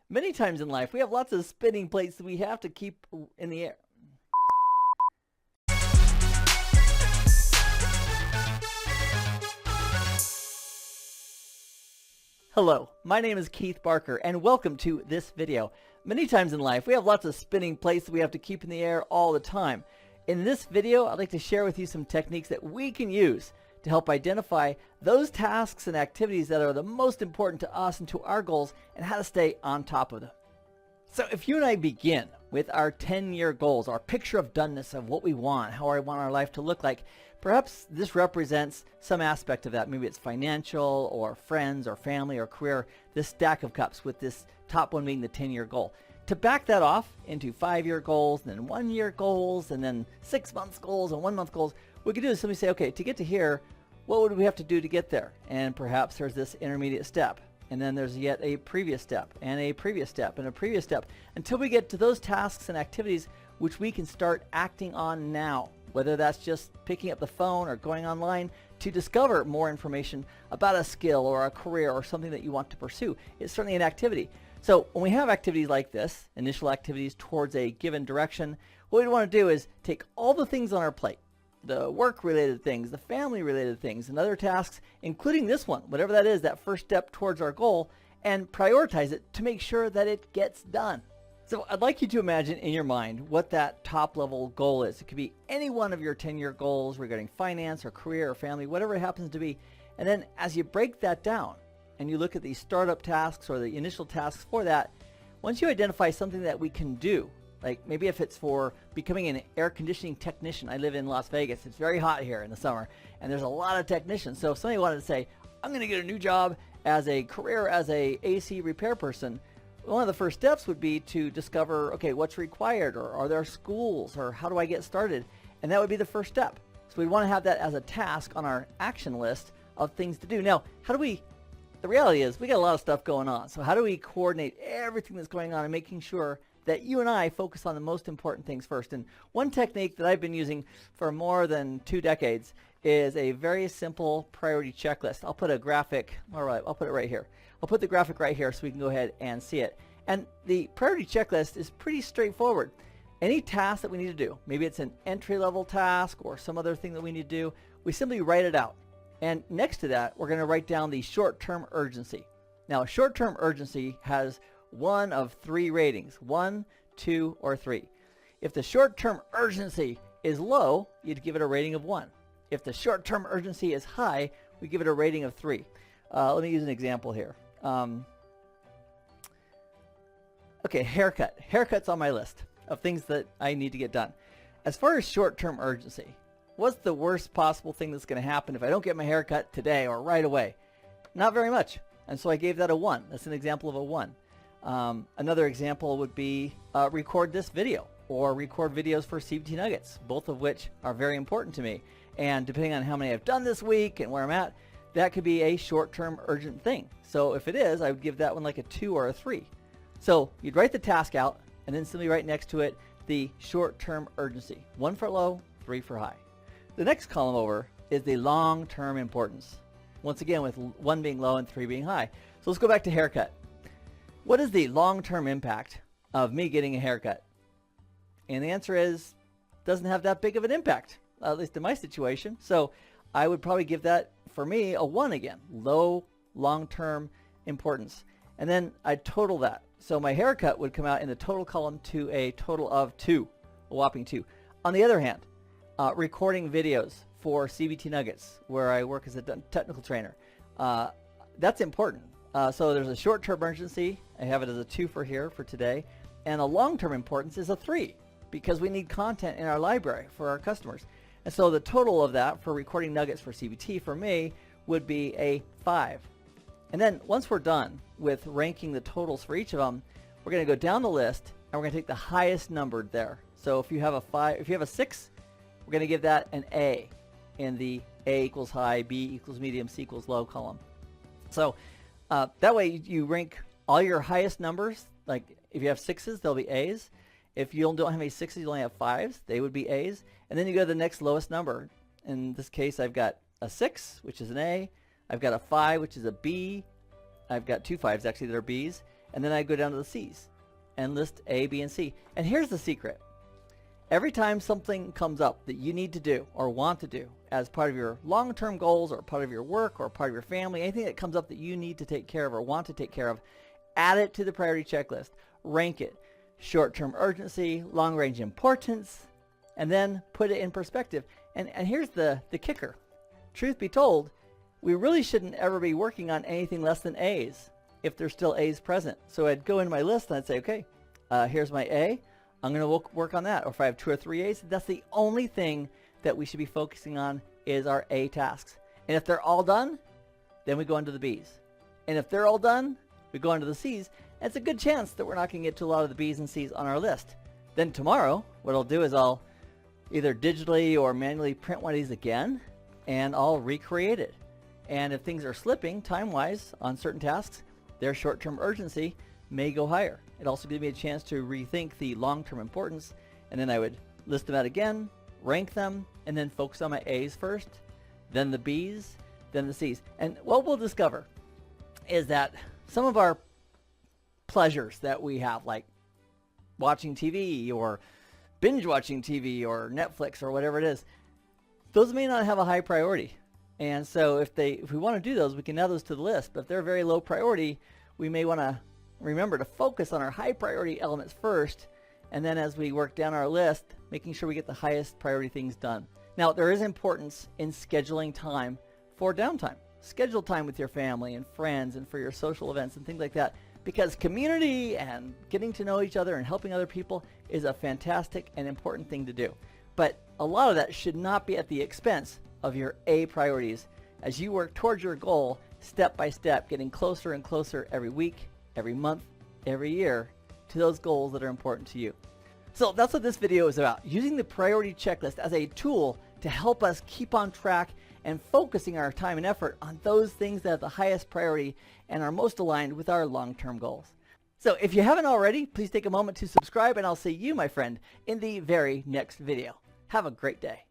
Many times in life, we have lots of spinning plates that we have to keep in the air. Hello, my name is Keith Barker, and welcome to this video. Many times in life, we have lots of spinning plates that we have to keep in the air all the time. In this video, I'd like to share with you some techniques that we can use to help identify those tasks and activities that are the most important to us and to our goals, and how to stay on top of them. So if you and I begin with our 10-year goals, our picture of doneness of what we want, how I want our life to look like, perhaps this represents some aspect of that. Maybe it's financial or friends or family or career, this stack of cups with this top one being the 10-year goal. To back that off into 5-year goals, and then 1-year goals, and then 6 months goals and 1 month goals, what we could do is simply say, okay, to get to here, what would we have to do to get there? And perhaps there's this intermediate step. And then there's yet a previous step, and a previous step, and a previous step, until we get to those tasks and activities which we can start acting on now. Whether that's just picking up the phone or going online to discover more information about a skill or a career or something that you want to pursue. It's certainly an activity. So when we have activities like this, initial activities towards a given direction, what we want to do is take all the things on our plate, the work-related things, the family-related things, and other tasks, including this one, whatever that is, that first step towards our goal, and prioritize it to make sure that it gets done. So I'd like you to imagine in your mind what that top-level goal is. It could be any one of your 10-year goals regarding finance or career or family, whatever it happens to be. And then as you break that down and you look at the startup tasks or the initial tasks for that, once you identify something that we can do, like maybe if it's for becoming an air conditioning technician. I live in Las Vegas. It's very hot here in the summer, and there's a lot of technicians. So if somebody wanted to say, I'm going to get a new job as a career as a AC repair person, one of the first steps would be to discover, okay, what's required, or are there schools, or how do I get started? And that would be the first step. So we want to have that as a task on our action list of things to do. Now, the reality is we got a lot of stuff going on. So how do we coordinate everything that's going on and making sure that you and I focus on the most important things first? And one technique that I've been using for more than 2 decades is a very simple priority checklist. I'll put a graphic, all right, I'll put it right here. I'll put the graphic right here so we can go ahead and see it. And the priority checklist is pretty straightforward. Any task that we need to do, maybe it's an entry-level task or some other thing that we need to do, we simply write it out. And next to that, we're going to write down the short-term urgency. Now, short-term urgency has one of 3 ratings, 1, 2, or 3. If the short-term urgency is low, you'd give it a rating of 1. If the short-term urgency is high, we give it a rating of 3. Let me use an example here. Okay, haircut. Haircut's on my list of things that I need to get done. As far as short-term urgency, what's the worst possible thing that's going to happen if I don't get my haircut today or right away? Not very much. And so I gave that a 1. That's an example of a 1. Another example would be record this video or record videos for CBT Nuggets, both of which are very important to me. And depending on how many I've done this week and where I'm at, that could be a short-term urgent thing. So if it is, I would give that one like a 2 or a 3. So you'd write the task out and then simply write next to it the short-term urgency. 1 for low, 3 for high. The next column over is the long-term importance. Once again, with 1 being low and 3 being high. So let's go back to haircut. What is the long-term impact of me getting a haircut? And the answer is, doesn't have that big of an impact, at least in my situation. So I would probably give that, for me, a 1 again. Low, long-term importance. And then I'd total that. So my haircut would come out in the total column to a total of 2, a whopping 2. On the other hand, recording videos for CBT Nuggets, where I work as a technical trainer, that's important. So there's a short-term urgency. I have it as a 2 for here for today. And a long-term importance is a 3 because we need content in our library for our customers. And so the total of that for recording nuggets for CBT for me would be a 5. And then once we're done with ranking the totals for each of them, we're going to go down the list and we're going to take the highest numbered there. So if you have a 5, if you have a 6, we're going to give that an A in the A equals high, B equals medium, C equals low column. So that way you rank all your highest numbers. Like if you have 6s, they'll be A's. If you don't have any 6s, you only have 5s, they would be A's. And then you go to the next lowest number. In this case, I've got a 6, which is an A. I've got a 5, which is a B. I've got 2 5s actually that are B's. And then I go down to the C's and list A, B, and C. And here's the secret. Every time something comes up that you need to do or want to do as part of your long-term goals or part of your work or part of your family, anything that comes up that you need to take care of or want to take care of, add it to the priority checklist. Rank it. Short-term urgency, long-range importance, and then put it in perspective. And here's the kicker. Truth be told, we really shouldn't ever be working on anything less than A's if there's still A's present. So I'd go into my list and I'd say, okay, here's my A. I'm going to work on that. Or if I have 2 or 3 A's, that's the only thing that we should be focusing on is our A tasks. And if they're all done, then we go into the B's. And if they're all done, we go into the C's. And it's a good chance that we're not going to get to a lot of the B's and C's on our list. Then tomorrow, what I'll do is I'll either digitally or manually print one of these again, and I'll recreate it. And if things are slipping time-wise on certain tasks, their short-term urgency may go higher. It also gives me a chance to rethink the long-term importance, and then I would list them out again, rank them, and then focus on my A's first, then the B's, then the C's. And what we'll discover is that some of our pleasures that we have, like watching TV or binge watching TV or Netflix or whatever it is, those may not have a high priority. And so if we want to do those, we can add those to the list. But if they're very low priority, we may want to remember to focus on our high priority elements first, and then as we work down our list, making sure we get the highest priority things done. Now, there is importance in scheduling time for downtime. Schedule time with your family and friends and for your social events and things like that, because community and getting to know each other and helping other people is a fantastic and important thing to do. But a lot of that should not be at the expense of your A priorities as you work towards your goal step by step, getting closer and closer every week, every month, every year to those goals that are important to you. So that's what this video is about, using the priority checklist as a tool to help us keep on track and focusing our time and effort on those things that have the highest priority and are most aligned with our long-term goals. So if you haven't already, please take a moment to subscribe, and I'll see you, my friend, in the very next video. Have a great day.